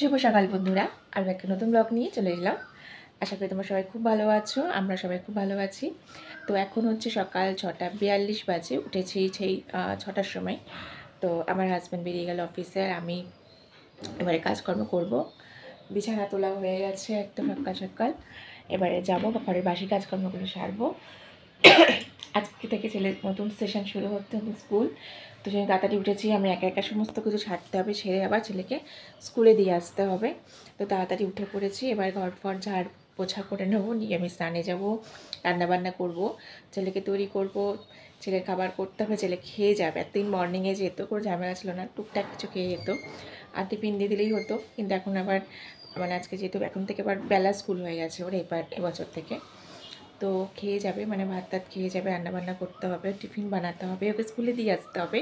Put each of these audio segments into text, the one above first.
শুভ সকাল বন্ধুরা, আর একটা নতুন ব্লগ নিয়ে চলে এলাম। আশা করি তোমরা সবাই খুব ভালো আছো, আমরা সবাই খুব ভালো আছি। তো এখন হচ্ছে সকাল 6:42 বাজে, উঠেছি সেই 6টার সময়। তো আমার হাজব্যান্ড বেরিয়ে গেল অফিসে, আর আমি এবারে কাজকর্ম করব। বিছানা তোলা হয়ে গেছে একদম সকাল সকাল। এবারে যাবো ঘরের বাসি কাজকর্মগুলো সারবো। আজকে থেকে ছেলের নতুন সেশন শুরু হতে হবে, স্কুল। তো সেই তাড়াতাড়ি উঠেছি, আমি একা একা সমস্ত কিছু ছাড়তে হবে, সেরে আবার ছেলেকে স্কুলে দিয়ে আসতে হবে। তো তাড়াতাড়ি উঠে পড়েছি। এবার ঘর ফর ঝাড় পোছা করে নেবো, নিয়ে আমি স্নানে যাবো, রান্নাবান্না করব, ছেলেকে তৈরি করব, ছেলের খাবার করতে হবে, ছেলে খেয়ে যাবে। একদিন মর্নিংয়ে যেত, কোনো ঝামেলা ছিল না, টুকটাক কিছু খেয়ে যেত, আর টিফিন দিয়ে দিলেই হতো। কিন্তু এখন আবার মানে আজকে যেহেতু এখন থেকে আবার বেলা স্কুল হয়ে গেছে ওর এবছর থেকে, তো খেয়ে যাবে, মানে ভাত টাত খেয়ে যাবে, রান্নাবান্না করতে হবে, টিফিন বানাতে হবে, ওকে স্কুলে দিয়ে আসতে হবে।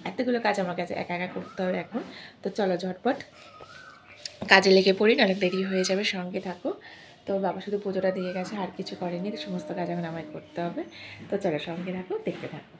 এতগুলো কাজ আমার কাছে একা একা করতে হবে এখন। তো চলো ঝটপট কাজে লেগে পড়ি, নাহলে দেরি হয়ে যাবে। সঙ্গে থাকো। তো বাবা শুধু পুজোটা দিয়ে গেছে, আর কিছু করেনি, তো সমস্ত কাজ এখন আমায় করতে হবে। তো চলো সঙ্গে থাকো, দেখতে থাকো।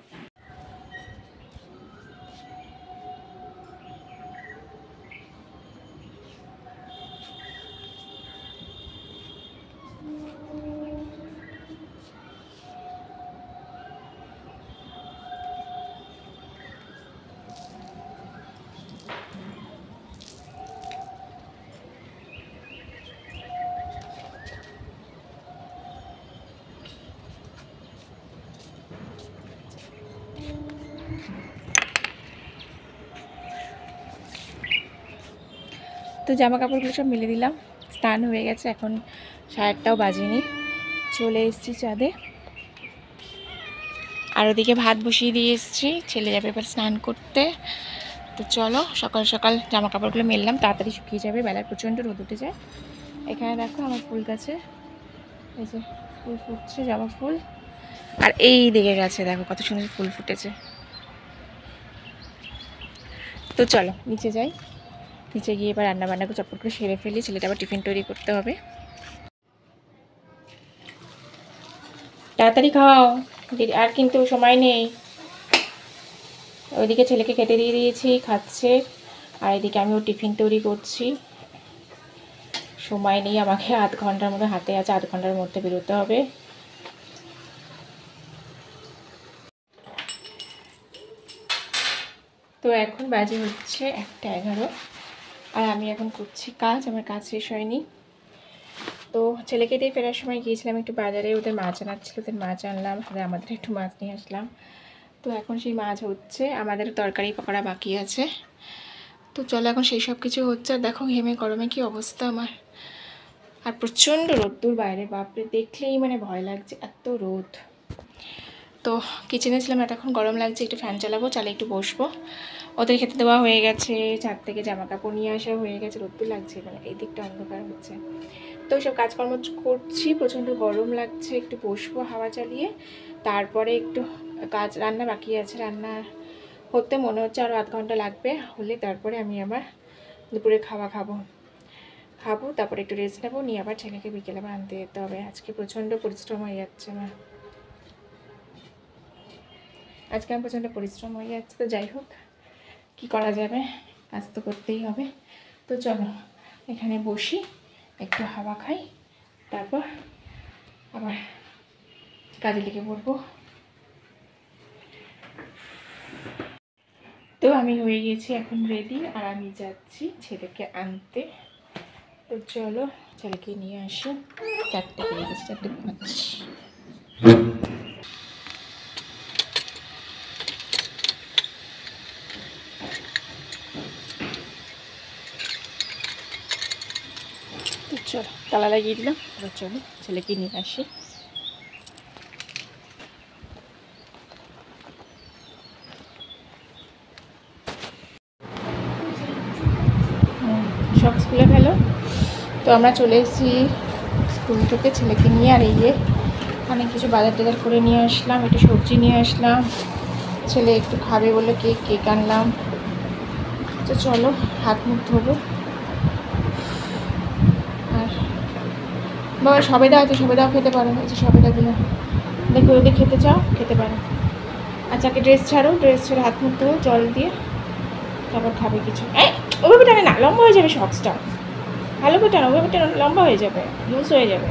তো জামা কাপড়গুলো সব মেলে দিলাম, স্নান হয়ে গেছে, এখন 8:30টাও বাজেনি। চলে এসেছি ছাদে, আর ওদিকে ভাত বসিয়ে দিয়ে এসেছি, ছেলে যাবে এবার স্নান করতে। তো চলো সকাল সকাল জামা কাপড়গুলো মেললাম, তাড়াতাড়ি শুকিয়ে যাবে, বেলায় প্রচণ্ড রোদ উঠে যায়। এখানে দেখো আমার ফুল গাছে এই যে ফুল ফুটছে, জবা ফুল। আর এই দিকে গাছে দেখো কত সুন্দর ফুল ফুটেছে। তো চলো নিচে যাই, নিচে গিয়ে এবার রান্নাবান্না করে চটপট করে সেরে ফেলি, ছেলেটা আবার টিফিন তৈরি করতে হবে। তাড়াতাড়ি খাও, আর কিন্তু সময় নেই। ওইদিকে ছেলেকে খেতে দিয়ে দিয়েছি, খাচ্ছে, আর এদিকে আমি ওর টিফিন তৈরি করছি। সময় নেই, আমাকে আধ ঘন্টার মধ্যে হাতে আছে, আধ ঘন্টার মধ্যে বেরোতে হবে। তো এখন বাজে হচ্ছে 1:11, আর আমি এখন করছি কাজ, আমার কাজ শেষ হয়নি। তো ছেলেকে দিয়ে ফেরার সময় গিয়েছিলাম একটু বাজারে, ওদের মাছ আনার ছিল, ওদের মাছ আনলাম, আমাদের একটু মাছ নিয়ে আসলাম। তো এখন সেই মাছ হচ্ছে, আমাদের তরকারি পকোড়া বাকি আছে। তো চলো এখন সেই সব কিছু হচ্ছে। আর দেখো ঘেমে গরমে কি অবস্থা আমার, আর প্রচণ্ড রোদ্দুর বাইরে, বাপরে দেখলেই মানে ভয় লাগছে, এত রোদ। তো কিচেনে ছিলাম, এখন গরম লাগছে, একটু ফ্যান চালাবো, চালিয়ে একটু বসবো। ওদের খেতে দেওয়া হয়ে গেছে, ছাদ থেকে জামা কাপড় নিয়ে আসা হয়ে গেছে, রোদ্দুর লাগছে, মানে এই দিকটা অন্ধকার হচ্ছে। তো সব কাজকর্ম করছি, প্রচণ্ড গরম লাগছে, একটু বসবো হাওয়া চালিয়ে, তারপরে একটু কাজ রান্না বাকি আছে, রান্না হতে মনে হচ্ছে আরও আধ ঘন্টা লাগবে, হলে তারপরে আমি আবার দুপুরে খাবো, তারপরে একটু রেস্ট নেবো, নিয়ে আবার ছেলেকে বিকেলে আবার আনতে যেতে হবে। আজকে প্রচণ্ড পরিশ্রম হয়ে যাচ্ছে আমার, প্রচণ্ড পরিশ্রম হয়ে যাচ্ছে। তো যাই হোক, কী করা যাবে, কাজ তো করতেই হবে। তো চলো এখানে বসি, একটু হাওয়া খাই, তারপর আবার কাজে লেগে পড়বো। তো আমি হয়ে গেছি এখন রেডি, আর আমি যাচ্ছি ছেলেকে আনতে। তো চলো ছেলেকে নিয়ে আসি, 4টে বেজে গেছে, 4:05। তো চলো তালা লাগিয়ে দিলাম, এবার চলো ছেলেকে নিয়ে আসি। সব স্কুলে ফেলো। তো আমরা চলে এসেছি স্কুল থেকে ছেলেকে নিয়ে, আর এই যে অনেক কিছু বাজার টাজার করে নিয়ে আসলাম, একটু সবজি নিয়ে আসলাম, ছেলে একটু খাবে বলে কেক আনলাম। তো চলো হাত মুখ ধোবো। আর বাবা সবেদা আছে, সবেদাও খেতে পারো, এই যে সবেদাগুলো দেখো, যদি খেতে চাও খেতে পারো। আচ্ছা ড্রেস ছাড়ো, ড্রেস ছেড়ে হাত মুখ ধোবো জল দিয়ে, তারপর খাবে কিছু। ওভাবে টানে না, লম্বা হয়ে যাবে সক্সটা। ভালো করে টানো, ওইভাবে টানো, লম্বা হয়ে যাবে, লুজ হয়ে যাবে।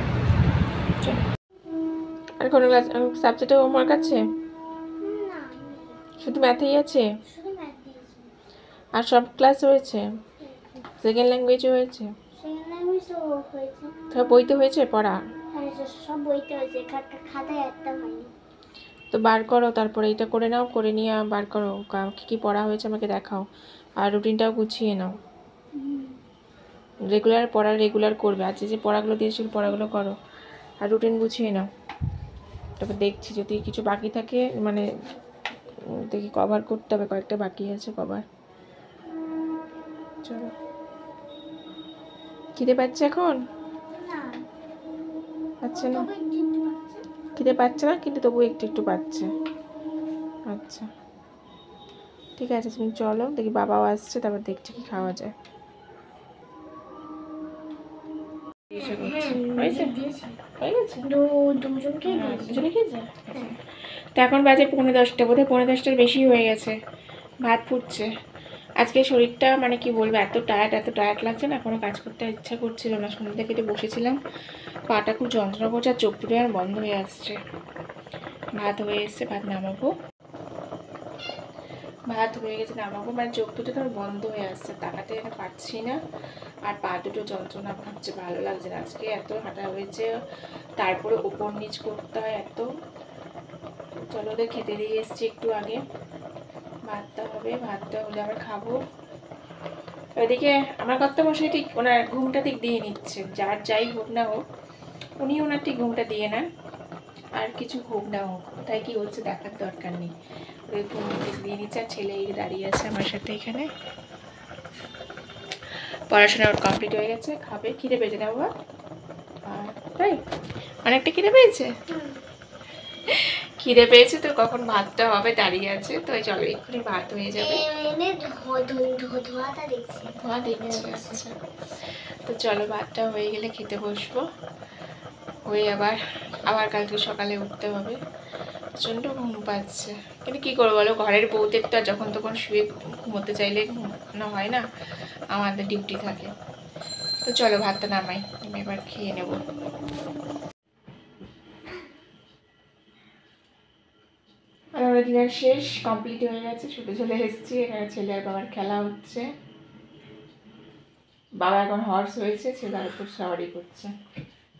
আর কোনো সাবজেক্টে হোমওয়ার্ক আছে? শুধু ম্যাথেই আছে? আর সব ক্লাস হয়েছে? সেকেন্ড ল্যাঙ্গুয়েজও হয়েছে? সব বইতে হয়েছে পড়া? সব বইতে হয়েছে, খাতায় একটা হয়নি। তো বার করো, তারপরে এটা করে নাও, করে নিয়ে বার করো কী কী পড়া হয়েছে আমাকে দেখাও। আর রুটিনটাও গুছিয়ে নাও। রেগুলার পড়া রেগুলার করবে, আজকে যে পড়াগুলো দিয়েছিল পড়াগুলো করো, আর রুটিন গুছিয়ে নাও। তারপর দেখছি যদি কিছু বাকি থাকে, মানে দেখি কভার করতে হবে, কয়েকটা বাকি আছে কভার। চলো, খিদে পাচ্ছে এখন? পাচ্ছে না? খিদে পাচ্ছে না, কিন্তু তবু একটু একটু পাচ্ছে। আচ্ছা ঠিক আছে, তুমি চলো, দেখি বাবাও আসছে, তারপর দেখছি কি খাওয়া যায়। তো এখন বাজে 9:45, বোধহয় 9:45 বেশি হয়ে গেছে। ভাত ফুটছে। আজকে শরীরটা মানে কি বলবো, এত টায়ার্ড লাগছে না, কোনো কাজ করতে ইচ্ছা করছিল না। সন্ধ্যা কেটে বসেছিলাম, পাটা খুব যন্ত্রণা করছে, আর চোখ দুটো আর বন্ধ হয়ে আসছে। ভাত হয়ে এসছে, ভাত নামাবো। ভাত হয়ে গেছে, নামাবো, মানে চোখ দুটো তো বন্ধ হয়ে আসছে, তাকাতে পারছি না। আর পা দুটো যন্ত্রণা ভাবছে, ভালো লাগছে না। আজকে এত হাঁটা হয়েছে, তারপরে উপর নিচ করতে হয় এত। চলো, ওদের খেতে দিয়ে এসছি একটু আগে। ভাতটা হবে, ভাতটা হলে আবার খাবো। ওইদিকে আমার কর্তামশাই ঠিক ওনার ঘুমটা ঠিক দিয়ে নিচ্ছে, যার যাই হোক না হোক উনি ওনার ঠিক ঘুমটা দিয়ে নেন। আর কিছু হোক না হোক, তাই কি হচ্ছে দেখার দরকার নেই, ওই ঘুম দিয়ে নিচ্ছে। আর ছেলে দাঁড়িয়ে আছে আমার সাথে এখানে, পড়াশোনা ওর কমপ্লিট হয়ে গেছে, খাবে। খিদে পেয়েছে না বাবা? তাই অনেকটা খিদে পেয়েছে। খিদে পেয়েছে তো কখন ভাতটা হবে দাঁড়িয়ে আছে, তো চলো এক্ষুনি ভাত হয়ে যাবে। ধোয়া দেখছি, আচ্ছা। তো চলো, ভাতটা হয়ে গেলে খেতে বসবো, হয়ে আবার কালকে সকালে উঠতে হবে। প্রচণ্ড ঘুম পাচ্ছে, কিন্তু কী করবো বলো, ঘরের বউদের তো আর যখন তখন শুয়ে ঘুমোতে চাইলে ঘুমানো হয় না, আমাদের ডিউটি থাকে। তো চলো ভাতটা নামাই, আমি এবার খেয়ে নেব। আর আমার ডিনার শেষ, কমপ্লিট হয়ে গেছে, শুতে চলে এসেছি। এখানে ছেলে আর বাবার খেলা হচ্ছে। বাবা এখন হর্স হয়েছে, ছেলের উপর সওয়ারি করছে,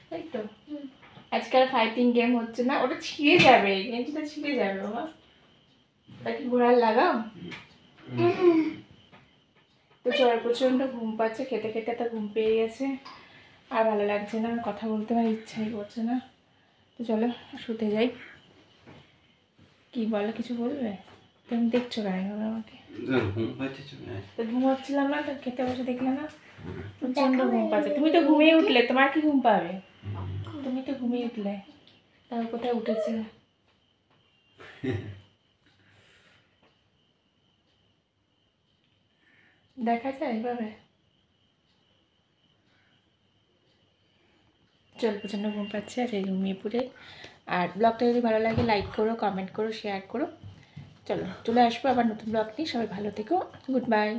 তাই তো। আজকাল ফাইটিং গেম হচ্ছে না, ওটা ছিঁড়ে যাবে, গেঞ্জিটা ছিঁড়ে যাবে বাবা। ওটা কি ঘোড়ার লাগাও? তো চল, প্রচণ্ড ঘুম পাচ্ছে, খেতে খেতে তো ঘুম পেয়ে গেছে, আর ভালো লাগছে না, কথা বলতে আমার ইচ্ছাই করছে না। তো চলো শুতে যাই। কি বলো, কিছু বলবে? তুমি দেখছো কেন আমাকে? তো ঘুমোচ্ছিলাম না, তো খেতে বসে দেখলে না প্রচণ্ড ঘুম পাচ্ছে। তুমি তো ঘুমিয়ে উঠলে, তোমার কি ঘুম পাবে? তুমি তো ঘুমিয়ে উঠলে, তারপর কোথায় উঠেছে? দেখা যায় এভাবে? চল, প্রচণ্ড ঘুম পাচ্ছে, আর এই ঘুমিয়ে পড়ে। আর ব্লগটা যদি ভালো লাগে লাইক করো, কমেন্ট করো, শেয়ার করো। চলো, চলে আসবো আবার নতুন ব্লগ নিয়ে। সবাই ভালো থেকো, গুড বাই।